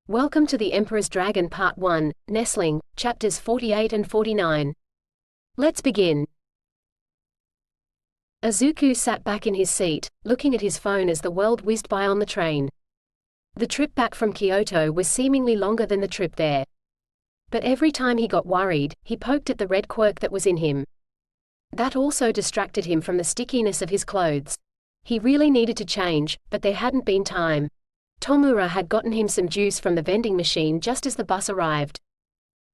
Welcome to the Emperor's Dragon Part 1, Nestling, Chapters 48 and 49. Let's begin. Izuku sat back in his seat, looking at his phone as the world whizzed by on the train. The trip back from Kyoto was seemingly longer than the trip there. But every time he got worried, he poked at the red quirk that was in him. That also distracted him from the stickiness of his clothes. He really needed to change, but there hadn't been time. Tomura had gotten him some juice from the vending machine just as the bus arrived.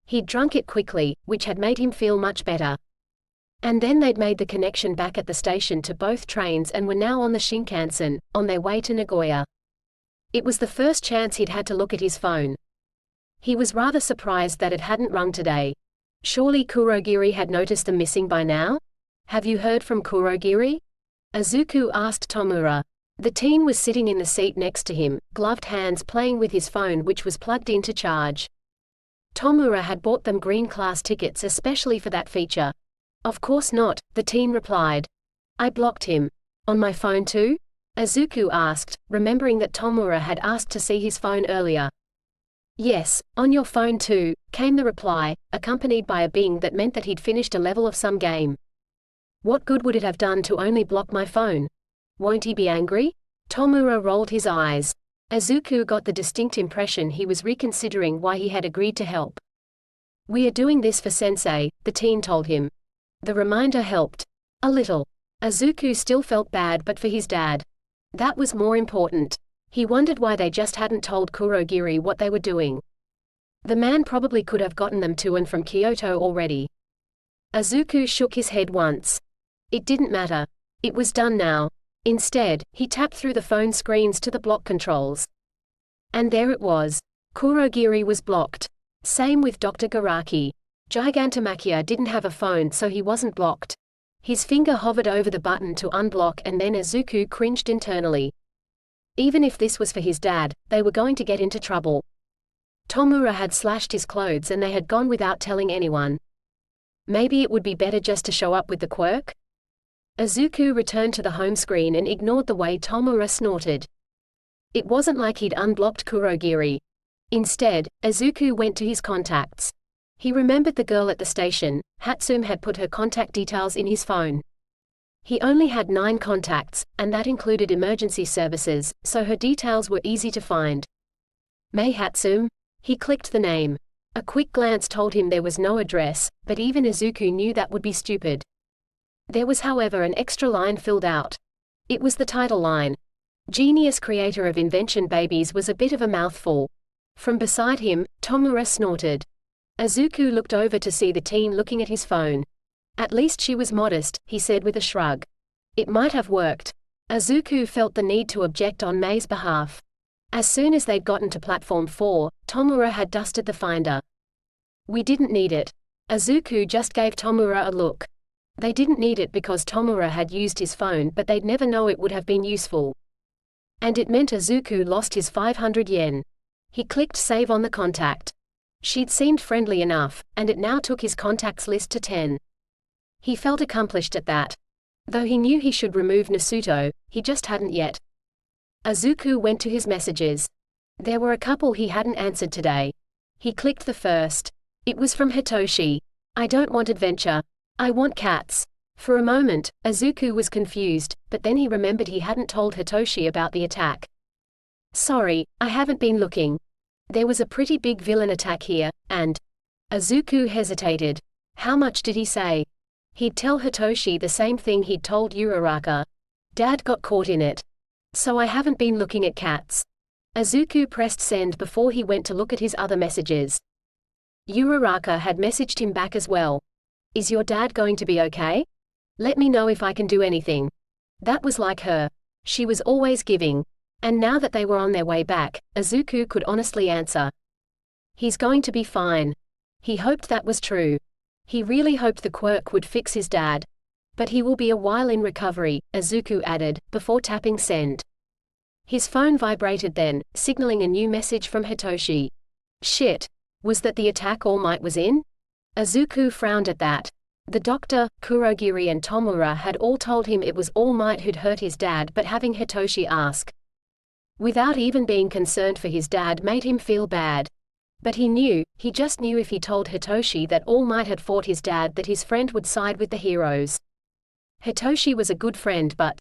He'd drunk it quickly, which had made him feel much better. And then they'd made the connection back at the station to both trains and were now on the Shinkansen, on their way to Nagoya. It was the first chance he'd had to look at his phone. He was rather surprised that it hadn't rung today. Surely Kurogiri had noticed them missing by now? Have you heard from Kurogiri? Izuku asked Tomura. The teen was sitting in the seat next to him, gloved hands playing with his phone which was plugged in to charge. Tomura had bought them green class tickets especially for that feature. Of course not, the teen replied. I blocked him. On my phone too? Izuku asked, remembering that Tomura had asked to see his phone earlier. Yes, on your phone too, came the reply, accompanied by a bing that meant that he'd finished a level of some game. What good would it have done to only block my phone? Won't he be angry? Tomura rolled his eyes. Izuku got the distinct impression he was reconsidering why he had agreed to help. We are doing this for Sensei, the teen told him. The reminder helped. A little. Izuku still felt bad but for his dad. That was more important. He wondered why they just hadn't told Kurogiri what they were doing. The man probably could have gotten them to and from Kyoto already. Izuku shook his head once. It didn't matter. It was done now. Instead, he tapped through the phone screens to the block controls. And there it was. Kurogiri was blocked. Same with Dr. Garaki. Gigantamakia didn't have a phone so he wasn't blocked. His finger hovered over the button to unblock and then Izuku cringed internally. Even if this was for his dad, they were going to get into trouble. Tomura had slashed his clothes and they had gone without telling anyone. Maybe it would be better just to show up with the quirk? Izuku returned to the home screen and ignored the way Tomura snorted. It wasn't like he'd unblocked Kurogiri. Instead, Izuku went to his contacts. He remembered the girl at the station. Hatsum had put her contact details in his phone. He only had 9 contacts, and that included emergency services, so her details were easy to find. Mei Hatsum? He clicked the name. A quick glance told him there was no address, but even Izuku knew that would be stupid. There was however an extra line filled out. It was the title line. Genius creator of invention babies was a bit of a mouthful. From beside him, Tomura snorted. Izuku looked over to see the teen looking at his phone. At least she was modest, he said with a shrug. It might have worked. Izuku felt the need to object on Mei's behalf. As soon as they'd gotten to platform 4, Tomura had dusted the finder. We didn't need it. Izuku just gave Tomura a look. They didn't need it because Tomura had used his phone but they'd never know it would have been useful. And it meant Izuku lost his 500 yen. He clicked save on the contact. She'd seemed friendly enough, and it now took his contacts list to 10. He felt accomplished at that. Though he knew he should remove Nasuto, he just hadn't yet. Izuku went to his messages. There were a couple he hadn't answered today. He clicked the first. It was from Hitoshi. I don't want adventure. I want cats. For a moment, Izuku was confused, but then he remembered he hadn't told Hitoshi about the attack. Sorry, I haven't been looking. There was a pretty big villain attack here, and... Izuku hesitated. How much did he say? He'd tell Hitoshi the same thing he'd told Uraraka. Dad got caught in it. So I haven't been looking at cats. Izuku pressed send before he went to look at his other messages. Uraraka had messaged him back as well. Is your dad going to be okay? Let me know if I can do anything. That was like her. She was always giving. And now that they were on their way back, Izuku could honestly answer. He's going to be fine. He hoped that was true. He really hoped the quirk would fix his dad. But he will be a while in recovery, Izuku added, before tapping send. His phone vibrated then, signaling a new message from Hitoshi. Shit. Was that the attack All Might was in? Izuku frowned at that. The doctor, Kurogiri and Tomura had all told him it was All Might who'd hurt his dad but having Hitoshi ask. Without even being concerned for his dad made him feel bad. But he just knew if he told Hitoshi that All Might had fought his dad that his friend would side with the heroes. Hitoshi was a good friend, but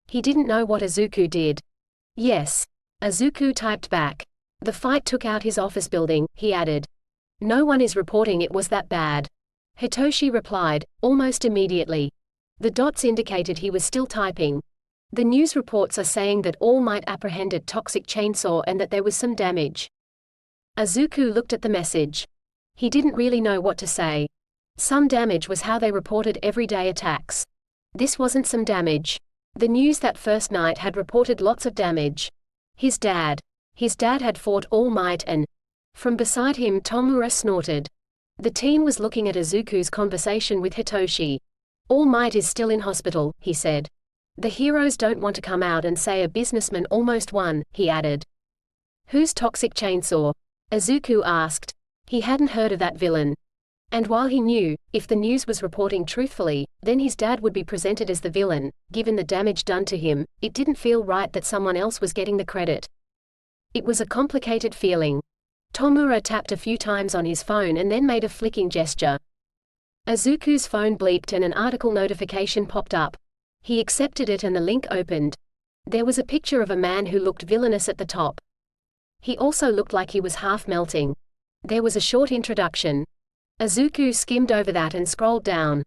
he didn't know what Izuku did. Yes. Izuku typed back. The fight took out his office building, he added. No one is reporting it was that bad. Hitoshi replied, almost immediately. The dots indicated he was still typing. The news reports are saying that All Might apprehended toxic chainsaw and that there was some damage. Izuku looked at the message. He didn't really know what to say. Some damage was how they reported everyday attacks. This wasn't some damage. The news that first night had reported lots of damage. His dad had fought All Might and… From beside him Tomura snorted. The team was looking at Izuku's conversation with Hitoshi. All Might is still in hospital, he said. The heroes don't want to come out and say a businessman almost won, he added. Who's Toxic Chainsaw? Izuku asked. He hadn't heard of that villain. And while he knew, if the news was reporting truthfully, then his dad would be presented as the villain, given the damage done to him, it didn't feel right that someone else was getting the credit. It was a complicated feeling. Tomura tapped a few times on his phone and then made a flicking gesture. Izuku's phone bleeped and an article notification popped up. He accepted it and the link opened. There was a picture of a man who looked villainous at the top. He also looked like he was half melting. There was a short introduction. Izuku skimmed over that and scrolled down.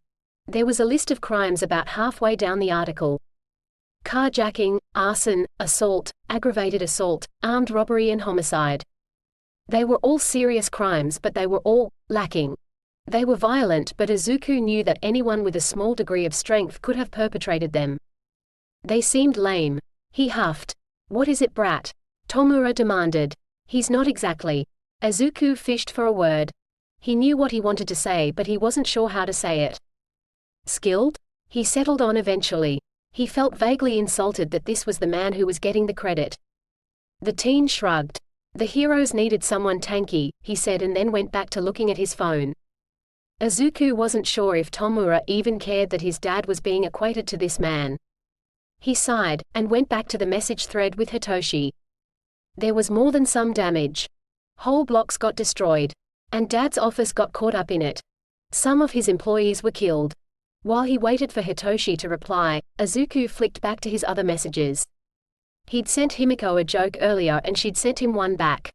There was a list of crimes about halfway down the article. Carjacking, arson, assault, aggravated assault, armed robbery and homicide. They were all serious crimes, but they were all lacking. They were violent, but Izuku knew that anyone with a small degree of strength could have perpetrated them. They seemed lame. He huffed. What is it, brat? Tomura demanded. He's not exactly. Izuku fished for a word. He knew what he wanted to say, but he wasn't sure how to say it. Skilled? He settled on eventually. He felt vaguely insulted that this was the man who was getting the credit. The teen shrugged. The heroes needed someone tanky, he said, and then went back to looking at his phone. Izuku wasn't sure if Tomura even cared that his dad was being equated to this man. He sighed, and went back to the message thread with Hitoshi. There was more than some damage. Whole blocks got destroyed. And Dad's office got caught up in it. Some of his employees were killed. While he waited for Hitoshi to reply, Izuku flicked back to his other messages. He'd sent Himiko a joke earlier and she'd sent him one back.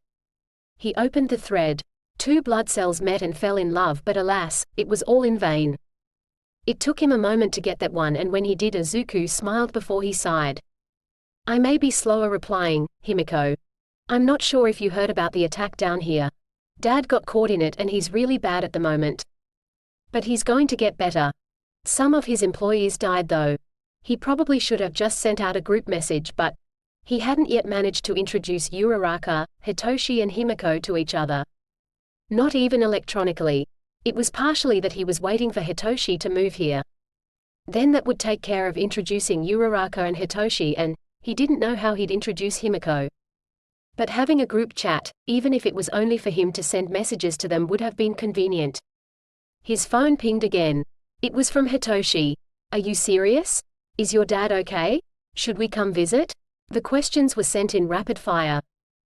He opened the thread. Two blood cells met and fell in love, but alas, it was all in vain. It took him a moment to get that one, and when he did, Izuku smiled before he sighed. I may be slower replying, Himiko. I'm not sure if you heard about the attack down here. Dad got caught in it and he's really bad at the moment. But he's going to get better. Some of his employees died though. He probably should have just sent out a group message, but he hadn't yet managed to introduce Uraraka, Hitoshi and Himiko to each other. Not even electronically. It was partially that he was waiting for Hitoshi to move here. Then that would take care of introducing Uraraka and Hitoshi, and he didn't know how he'd introduce Himiko. But having a group chat, even if it was only for him to send messages to them, would have been convenient. His phone pinged again. It was from Hitoshi. Are you serious? Is your dad okay? Should we come visit? The questions were sent in rapid fire.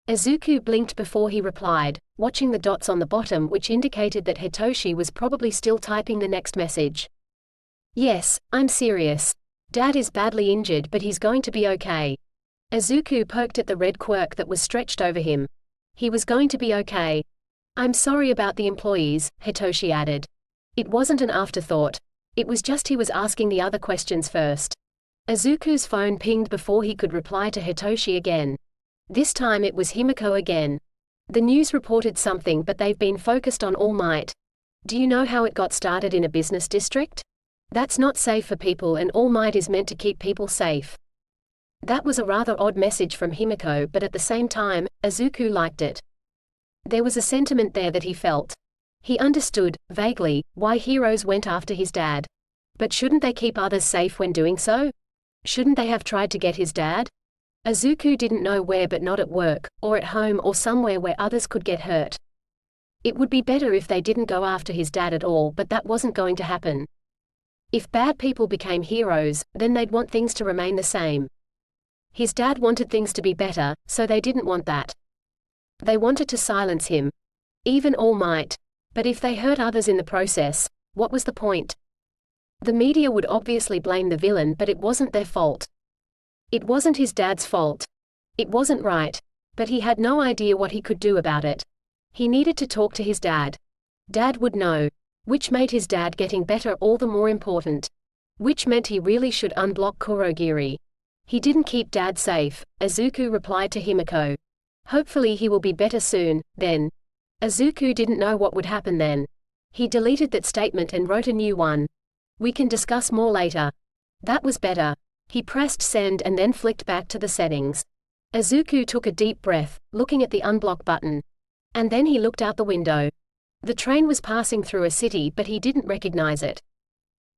Izuku blinked before he replied, watching the dots on the bottom which indicated that Hitoshi was probably still typing the next message. Yes, I'm serious. Dad is badly injured, but he's going to be okay. Izuku poked at the red quirk that was stretched over him. He was going to be okay. I'm sorry about the employees, Hitoshi added. It wasn't an afterthought. It was just he was asking the other questions first. Izuku's phone pinged before he could reply to Hitoshi again. This time it was Himiko again. The news reported something, but they've been focused on All Might. Do you know how it got started in a business district? That's not safe for people, and All Might is meant to keep people safe. That was a rather odd message from Himiko, but at the same time, Izuku liked it. There was a sentiment there that he felt. He understood, vaguely, why heroes went after his dad. But shouldn't they keep others safe when doing so? Shouldn't they have tried to get his dad? Izuku didn't know where, but not at work, or at home, or somewhere where others could get hurt. It would be better if they didn't go after his dad at all, but that wasn't going to happen. If bad people became heroes, then they'd want things to remain the same. His dad wanted things to be better, so they didn't want that. They wanted to silence him. Even All Might. But if they hurt others in the process, what was the point? The media would obviously blame the villain, but it wasn't their fault. It wasn't his dad's fault. It wasn't right. But he had no idea what he could do about it. He needed to talk to his dad. Dad would know. Which made his dad getting better all the more important. Which meant he really should unblock Kurogiri. He didn't keep Dad safe, Izuku replied to Himiko. Hopefully he will be better soon, then. Izuku didn't know what would happen then. He deleted that statement and wrote a new one. We can discuss more later. That was better. He pressed send and then flicked back to the settings. Izuku took a deep breath, looking at the unblock button. And then he looked out the window. The train was passing through a city, but he didn't recognize it.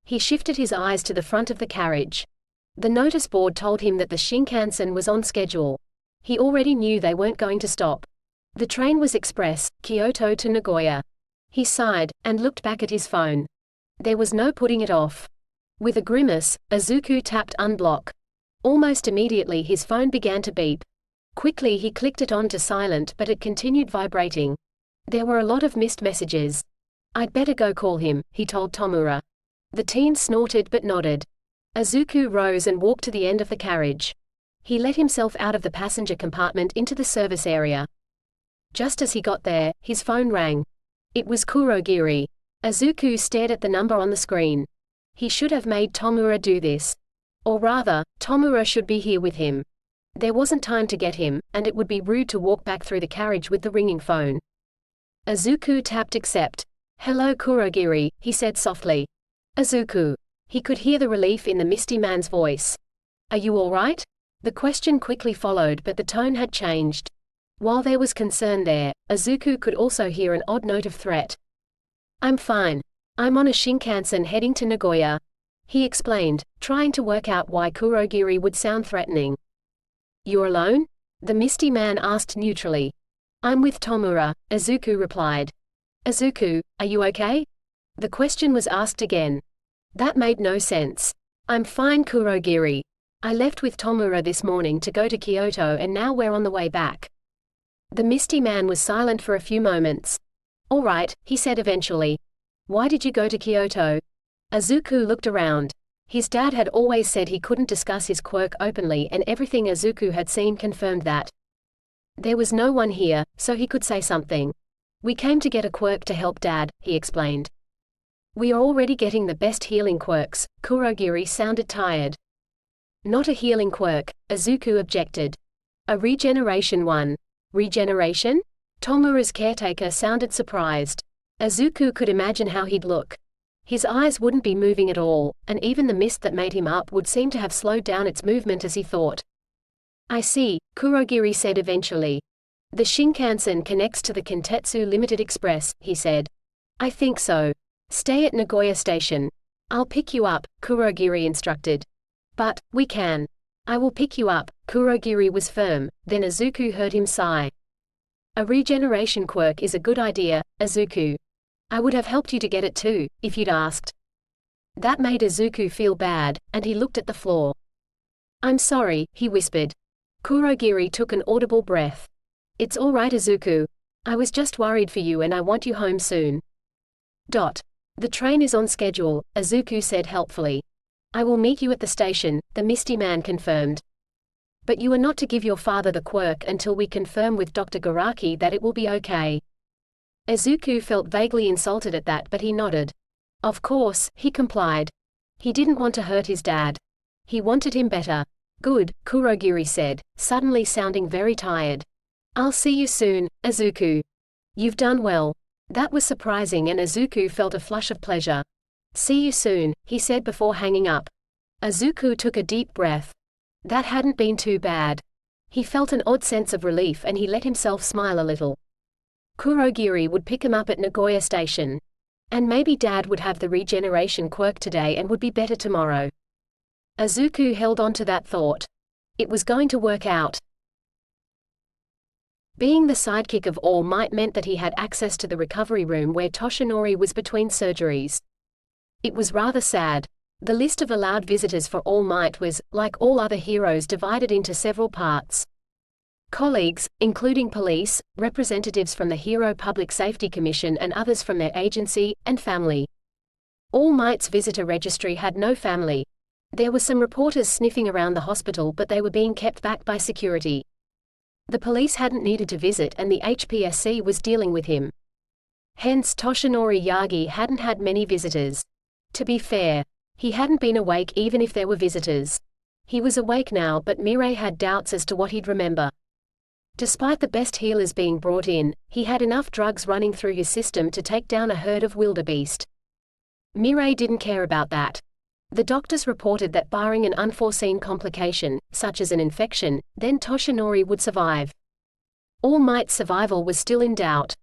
He shifted his eyes to the front of the carriage. The notice board told him that the Shinkansen was on schedule. He already knew they weren't going to stop. The train was express, Kyoto to Nagoya. He sighed, and looked back at his phone. There was no putting it off. With a grimace, Izuku tapped unblock. Almost immediately his phone began to beep. Quickly he clicked it on to silent, but it continued vibrating. There were a lot of missed messages. I'd better go call him, he told Tomura. The teen snorted but nodded. Izuku rose and walked to the end of the carriage. He let himself out of the passenger compartment into the service area. Just as he got there, his phone rang. It was Kurogiri. Izuku stared at the number on the screen. He should have made Tomura do this. Or rather, Tomura should be here with him. There wasn't time to get him, and it would be rude to walk back through the carriage with the ringing phone. Izuku tapped accept. Hello Kurogiri, he said softly. Izuku. He could hear the relief in the misty man's voice. Are you all right? The question quickly followed, but the tone had changed. While there was concern there, Izuku could also hear an odd note of threat. I'm fine. I'm on a Shinkansen heading to Nagoya. He explained, trying to work out why Kurogiri would sound threatening. You're alone? The misty man asked neutrally. I'm with Tomura, Izuku replied. Izuku, are you okay? The question was asked again. That made no sense. I'm fine Kurogiri. I left with Tomura this morning to go to Kyoto and now we're on the way back. The misty man was silent for a few moments. All right, he said eventually. Why did you go to Kyoto? Izuku looked around. His dad had always said he couldn't discuss his quirk openly, and everything Izuku had seen confirmed that. There was no one here, so he could say something. We came to get a quirk to help Dad, he explained. We are already getting the best healing quirks. Kurogiri sounded tired. Not a healing quirk, Izuku objected. A regeneration one. Regeneration? Tomura's caretaker sounded surprised. Izuku could imagine how he'd look. His eyes wouldn't be moving at all, and even the mist that made him up would seem to have slowed down its movement as he thought. I see, Kurogiri said eventually. The Shinkansen connects to the Kintetsu Limited Express, he said. I think so. Stay at Nagoya Station. I'll pick you up, Kurogiri instructed. But, we can. I will pick you up, Kurogiri was firm, then Izuku heard him sigh. A regeneration quirk is a good idea, Izuku. I would have helped you to get it too, if you'd asked. That made Izuku feel bad, and he looked at the floor. I'm sorry, he whispered. Kurogiri took an audible breath. It's all right Izuku. I was just worried for you and I want you home soon. The train is on schedule, Izuku said helpfully. I will meet you at the station, the misty man confirmed. But you are not to give your father the quirk until we confirm with Dr. Garaki that it will be okay. Izuku felt vaguely insulted at that, but he nodded. Of course, he complied. He didn't want to hurt his dad. He wanted him better. Good, Kurogiri said, suddenly sounding very tired. I'll see you soon, Izuku. You've done well. That was surprising and Izuku felt a flush of pleasure. See you soon, he said before hanging up. Izuku took a deep breath. That hadn't been too bad. He felt an odd sense of relief and he let himself smile a little. Kurogiri would pick him up at Nagoya Station. And maybe Dad would have the regeneration quirk today and would be better tomorrow. Izuku held on to that thought. It was going to work out. Being the sidekick of All Might meant that he had access to the recovery room where Toshinori was between surgeries. It was rather sad. The list of allowed visitors for All Might was, like all other heroes, divided into several parts. Colleagues, including police, representatives from the Hero Public Safety Commission and others from their agency, and family. All Might's visitor registry had no family. There were some reporters sniffing around the hospital, but they were being kept back by security. The police hadn't needed to visit and the HPSC was dealing with him. Hence Toshinori Yagi hadn't had many visitors. To be fair, he hadn't been awake even if there were visitors. He was awake now, but Mirai had doubts as to what he'd remember. Despite the best healers being brought in, he had enough drugs running through his system to take down a herd of wildebeest. Mirai didn't care about that. The doctors reported that barring an unforeseen complication, such as an infection, then Toshinori would survive. All Might's survival was still in doubt.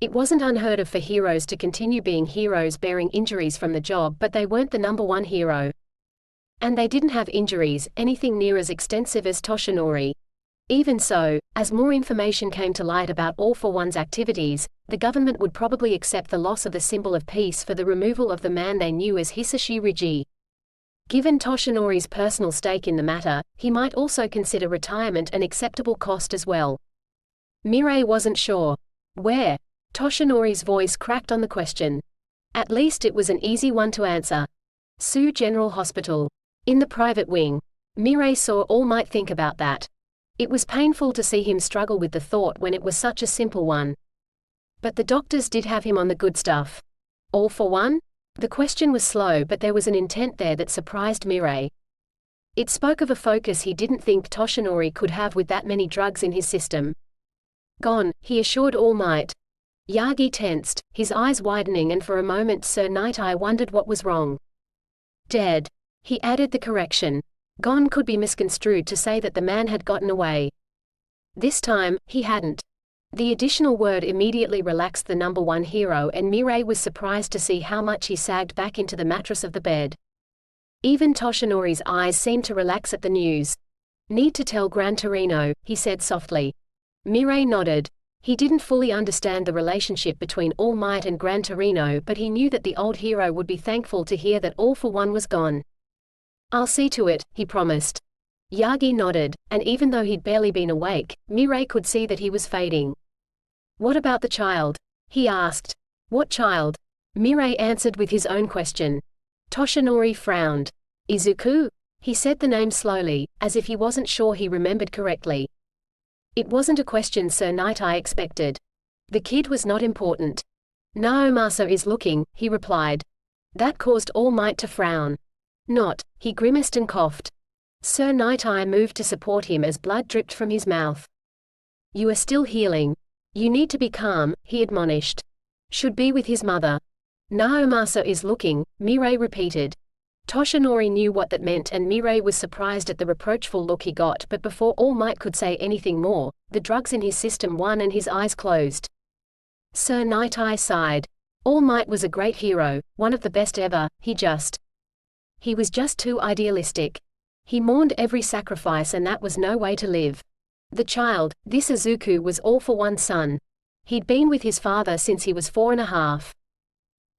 It wasn't unheard of for heroes to continue being heroes bearing injuries from the job, but they weren't the #1 hero. And they didn't have injuries anything near as extensive as Toshinori. Even so, as more information came to light about All for One's activities, the government would probably accept the loss of the symbol of peace for the removal of the man they knew as Hisashi Rigi. Given Toshinori's personal stake in the matter, he might also consider retirement an acceptable cost as well. Mirai wasn't sure. Where? Toshinori's voice cracked on the question. At least it was an easy one to answer. Sue General Hospital. In the private wing. Mirai saw All Might think about that. It was painful to see him struggle with the thought when it was such a simple one. But the doctors did have him on the good stuff. All for one? The question was slow, but there was an intent there that surprised Mirai. It spoke of a focus he didn't think Toshinori could have with that many drugs in his system. Gone, he assured All Might. Yagi tensed, his eyes widening, and for a moment Sir Nighteye wondered what was wrong. Dead. He added the correction. Gone could be misconstrued to say that the man had gotten away. This time, he hadn't. The additional word immediately relaxed the #1 hero, and Mirai was surprised to see how much he sagged back into the mattress of the bed. Even Toshinori's eyes seemed to relax at the news. Need to tell Gran Torino, he said softly. Mirai nodded. He didn't fully understand the relationship between All Might and Gran Torino, but he knew that the old hero would be thankful to hear that All for One was gone. I'll see to it, he promised. Yagi nodded, and even though he'd barely been awake, Mirai could see that he was fading. What about the child? He asked. What child? Mirai answered with his own question. Toshinori frowned. Izuku? He said the name slowly, as if he wasn't sure he remembered correctly. It wasn't a question Sir Nighteye expected. The kid was not important. Naomasa is looking, he replied. That caused All Might to frown. Not, he grimaced and coughed. Sir Nighteye moved to support him as blood dripped from his mouth. You are still healing. You need to be calm, he admonished. Should be with his mother. Naomasa is looking, Mirai repeated. Toshinori knew what that meant, and Mirai was surprised at the reproachful look he got, but before All Might could say anything more, the drugs in his system won and his eyes closed. Sir Nighteye sighed. All Might was a great hero, one of the best ever, he was just too idealistic. He mourned every sacrifice, and that was no way to live. The child, this Izuku, was All for One's son. He'd been with his father since he was 4.5.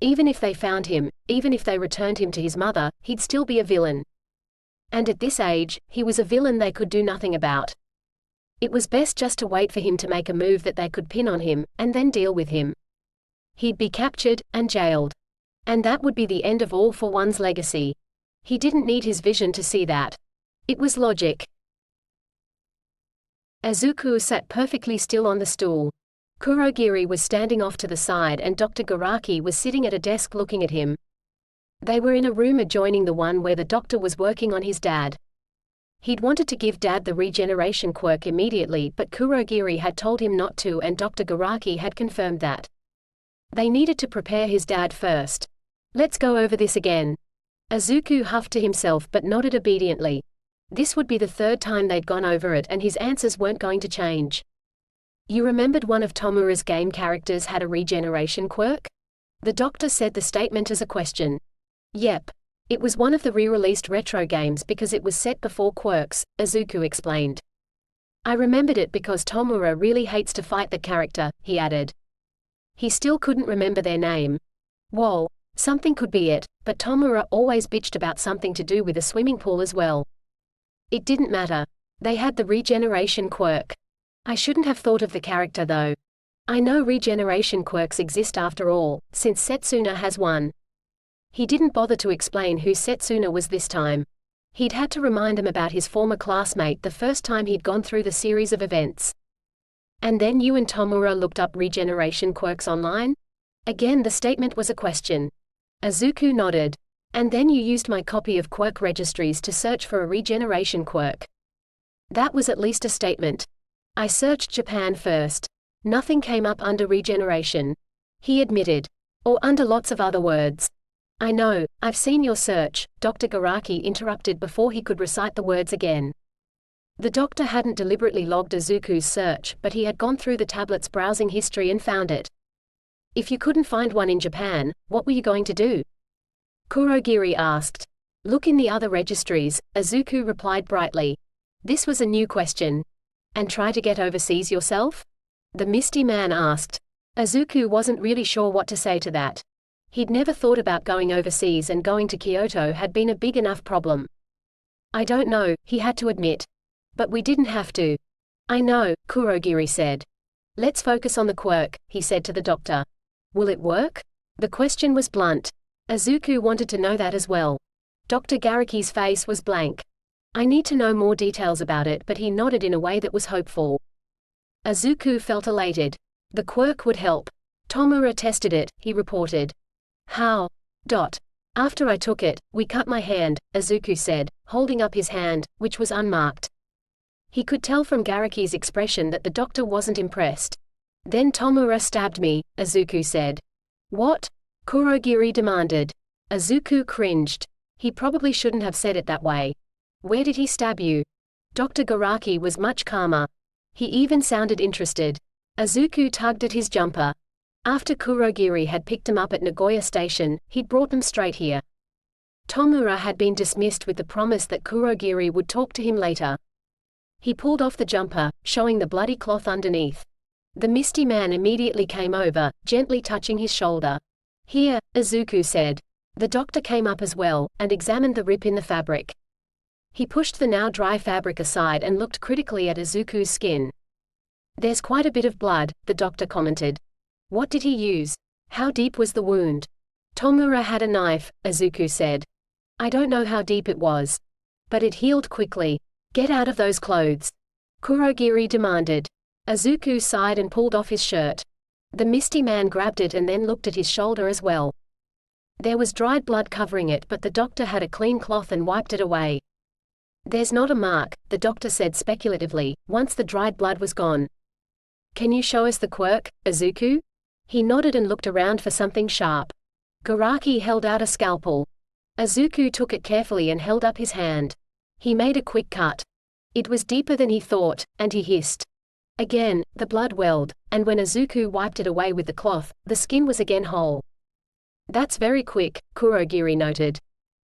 Even if they found him, even if they returned him to his mother, he'd still be a villain. And at this age, he was a villain they could do nothing about. It was best just to wait for him to make a move that they could pin on him, and then deal with him. He'd be captured, and jailed. And that would be the end of All for One's legacy. He didn't need his vision to see that. It was logic. Izuku sat perfectly still on the stool. Kurogiri was standing off to the side, and Dr. Garaki was sitting at a desk looking at him. They were in a room adjoining the one where the doctor was working on his dad. He'd wanted to give Dad the regeneration quirk immediately, but Kurogiri had told him not to, and Dr. Garaki had confirmed that. They needed to prepare his dad first. Let's go over this again. Izuku huffed to himself but nodded obediently. This would be the 3rd time they'd gone over it, and his answers weren't going to change. You remembered one of Tomura's game characters had a regeneration quirk? The doctor said the statement as a question. Yep. It was one of the re-released retro games because it was set before quirks, Izuku explained. I remembered it because Tomura really hates to fight the character, he added. He still couldn't remember their name. Whoa. Something could be it, but Tomura always bitched about something to do with a swimming pool as well. It didn't matter. They had the regeneration quirk. I shouldn't have thought of the character though. I know regeneration quirks exist after all, since Setsuna has one. He didn't bother to explain who Setsuna was this time. He'd had to remind him about his former classmate the first time he'd gone through the series of events. And then you and Tomura looked up regeneration quirks online? Again the statement was a question. Izuku nodded. And then you used my copy of quirk registries to search for a regeneration quirk. That was at least a statement. I searched Japan first. Nothing came up under regeneration. He admitted. Or under lots of other words. I know, I've seen your search, Dr. Garaki interrupted before he could recite the words again. The doctor hadn't deliberately logged Izuku's search, but he had gone through the tablet's browsing history and found it. If you couldn't find one in Japan, what were you going to do? Kurogiri asked. Look in the other registries, Izuku replied brightly. This was a new question. And try to get overseas yourself? The Misty Man asked. Izuku wasn't really sure what to say to that. He'd never thought about going overseas, and going to Kyoto had been a big enough problem. I don't know, he had to admit. But we didn't have to. I know, Kurogiri said. Let's focus on the quirk, he said to the doctor. Will it work? The question was blunt. Izuku wanted to know that as well. Dr. Garaki's face was blank. I need to know more details about it, but he nodded in a way that was hopeful. Izuku felt elated. The quirk would help. Tomura tested it, he reported. How? After I took it, we cut my hand, Izuku said, holding up his hand, which was unmarked. He could tell from Garaki's expression that the doctor wasn't impressed. Then Tomura stabbed me, Izuku said. What? Kurogiri demanded. Izuku cringed. He probably shouldn't have said it that way. Where did he stab you? Dr. Garaki was much calmer. He even sounded interested. Izuku tugged at his jumper. After Kurogiri had picked him up at Nagoya Station, he'd brought them straight here. Tomura had been dismissed with the promise that Kurogiri would talk to him later. He pulled off the jumper, showing the bloody cloth underneath. The Misty Man immediately came over, gently touching his shoulder. Here, Izuku said. The doctor came up as well, and examined the rip in the fabric. He pushed the now dry fabric aside and looked critically at Izuku's skin. There's quite a bit of blood, the doctor commented. What did he use? How deep was the wound? Tomura had a knife, Izuku said. I don't know how deep it was. But it healed quickly. Get out of those clothes. Kurogiri demanded. Izuku sighed and pulled off his shirt. The Misty Man grabbed it and then looked at his shoulder as well. There was dried blood covering it, but the doctor had a clean cloth and wiped it away. There's not a mark, the doctor said speculatively, once the dried blood was gone. Can you show us the quirk, Izuku? He nodded and looked around for something sharp. Garaki held out a scalpel. Izuku took it carefully and held up his hand. He made a quick cut. It was deeper than he thought, and he hissed. Again, the blood welled, and when Izuku wiped it away with the cloth, the skin was again whole. That's very quick, Kurogiri noted.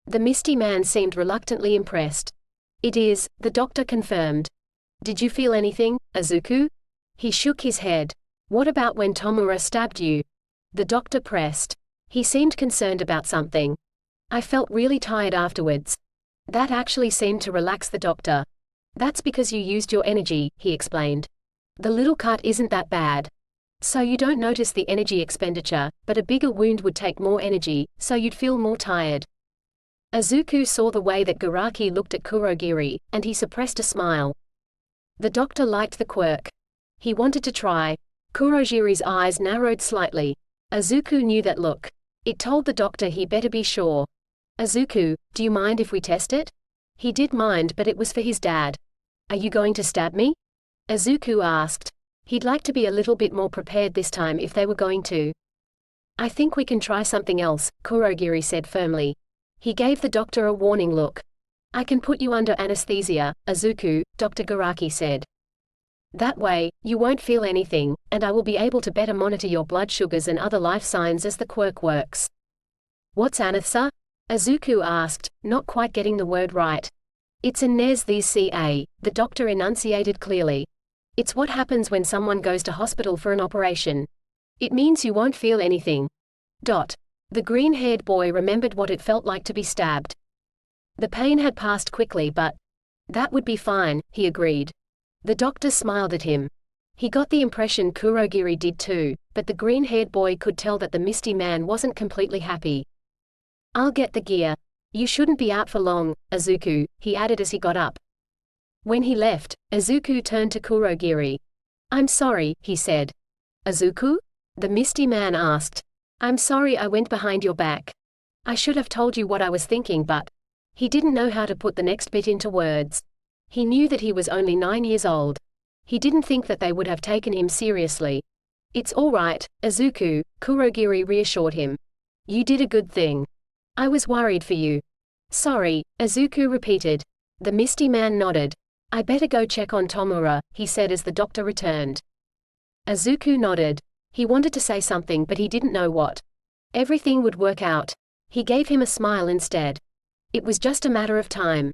The Misty Man seemed reluctantly impressed. It is, the doctor confirmed. Did you feel anything, Izuku? He shook his head. What about when Tomura stabbed you? The doctor pressed. He seemed concerned about something. I felt really tired afterwards. That actually seemed to relax the doctor. That's because you used your energy, he explained. The little cut isn't that bad. So you don't notice the energy expenditure, but a bigger wound would take more energy, so you'd feel more tired. Izuku saw the way that Garaki looked at Kurogiri, and he suppressed a smile. The doctor liked the quirk. He wanted to try. Kurogiri's eyes narrowed slightly. Izuku knew that look. It told the doctor he better be sure. Izuku, do you mind if we test it? He did mind, but it was for his dad. Are you going to stab me? Izuku asked. He'd like to be a little bit more prepared this time if they were going to. I think we can try something else, Kurogiri said firmly. He gave the doctor a warning look. I can put you under anesthesia, Izuku, Dr. Garaki said. That way, you won't feel anything, and I will be able to better monitor your blood sugars and other life signs as the quirk works. What's anesthesia? Izuku asked, not quite getting the word right. It's anesthesia, the doctor enunciated clearly. It's what happens when someone goes to hospital for an operation. It means you won't feel anything. The green-haired boy remembered what it felt like to be stabbed. The pain had passed quickly, but that would be fine, he agreed. The doctor smiled at him. He got the impression Kurogiri did too, but the green-haired boy could tell that the misty man wasn't completely happy. I'll get the gear. You shouldn't be out for long, Izuku, he added as he got up. When he left, Izuku turned to Kurogiri. I'm sorry, he said. Izuku? The misty man asked. I'm sorry I went behind your back. I should have told you what I was thinking, but he didn't know how to put the next bit into words. He knew that he was only 9 years old. He didn't think that they would have taken him seriously. It's all right, Izuku, Kurogiri reassured him. You did a good thing. I was worried for you. Sorry, Izuku repeated. The misty man nodded. I better go check on Tomura, he said as the doctor returned. Izuku nodded. He wanted to say something but he didn't know what. Everything would work out. He gave him a smile instead. It was just a matter of time.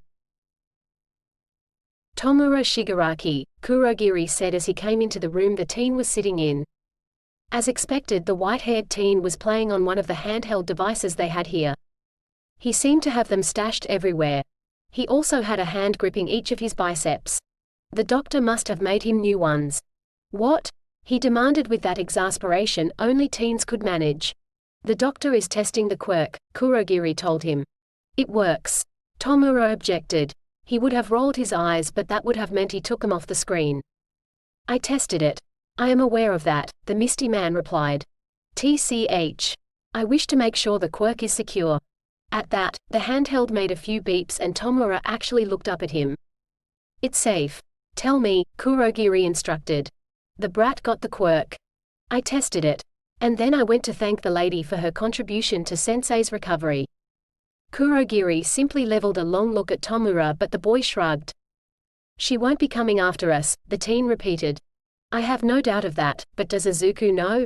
Tomura Shigaraki, Kurogiri said as he came into the room the teen was sitting in. As expected, the white-haired teen was playing on one of the handheld devices they had here. He seemed to have them stashed everywhere. He also had a hand gripping each of his biceps. The doctor must have made him new ones. What? He demanded with that exasperation only teens could manage. The doctor is testing the quirk, Kurogiri told him. It works. Tomura objected. He would have rolled his eyes, but that would have meant he took him off the screen. I tested it. I am aware of that, the misty man replied. TCH. I wish to make sure the quirk is secure. At that, the handheld made a few beeps and Tomura actually looked up at him. It's safe. Tell me, Kurogiri instructed. The brat got the quirk. I tested it. And then I went to thank the lady for her contribution to Sensei's recovery. Kurogiri simply leveled a long look at Tomura, but the boy shrugged. She won't be coming after us, the teen repeated. I have no doubt of that, but does Izuku know?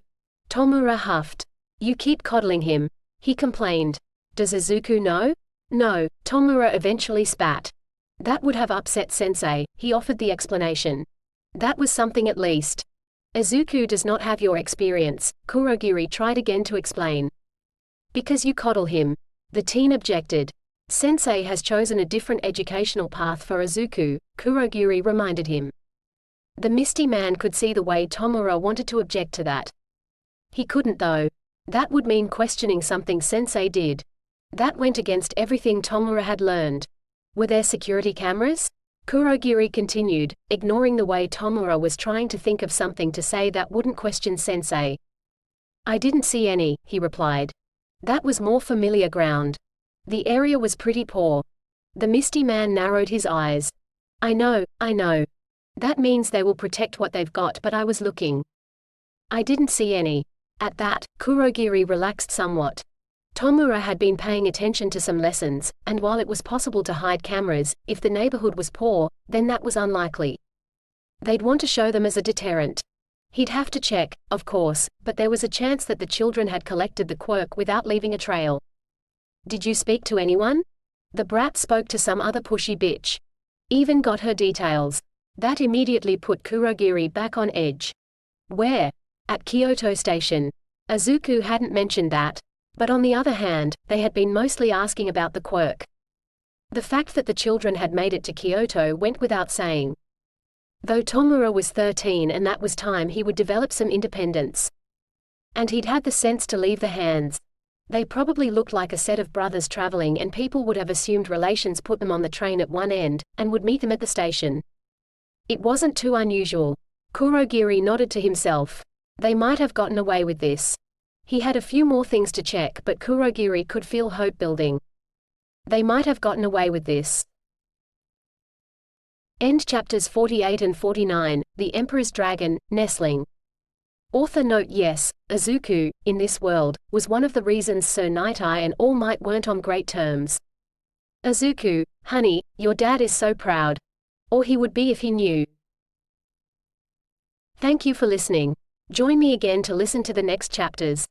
Tomura huffed. You keep coddling him, he complained. Does Izuku know? No, Tomura eventually spat. That would have upset Sensei, he offered the explanation. That was something at least. Izuku does not have your experience, Kurogiri tried again to explain. Because you coddle him. The teen objected. Sensei has chosen a different educational path for Izuku, Kurogiri reminded him. The misty man could see the way Tomura wanted to object to that. He couldn't though. That would mean questioning something Sensei did. That went against everything Tomura had learned. Were there security cameras? Kurogiri continued, ignoring the way Tomura was trying to think of something to say that wouldn't question Sensei. I didn't see any, he replied. That was more familiar ground. The area was pretty poor. The misty man narrowed his eyes. I know. That means they will protect what they've got, but I was looking. I didn't see any. At that, Kurogiri relaxed somewhat. Tomura had been paying attention to some lessons, and while it was possible to hide cameras, if the neighborhood was poor, then that was unlikely. They'd want to show them as a deterrent. He'd have to check, of course, but there was a chance that the children had collected the quirk without leaving a trail. Did you speak to anyone? The brat spoke to some other pushy bitch. Even got her details. That immediately put Kurogiri back on edge. Where? At Kyoto Station. Izuku hadn't mentioned that. But on the other hand, they had been mostly asking about the quirk. The fact that the children had made it to Kyoto went without saying. Though Tomura was 13 and that was time he would develop some independence. And he'd had the sense to leave the hands. They probably looked like a set of brothers traveling, and people would have assumed relations put them on the train at one end, and would meet them at the station. It wasn't too unusual. Kurogiri nodded to himself. They might have gotten away with this. He had a few more things to check, but Kurogiri could feel hope building. They might have gotten away with this. End chapters 48 and 49, The Emperor's Dragon, Nestling. Author note: yes, Izuku, in this world, was one of the reasons Sir Nighteye and All Might weren't on great terms. Izuku, honey, your dad is so proud. Or he would be if he knew. Thank you for listening. Join me again to listen to the next chapters.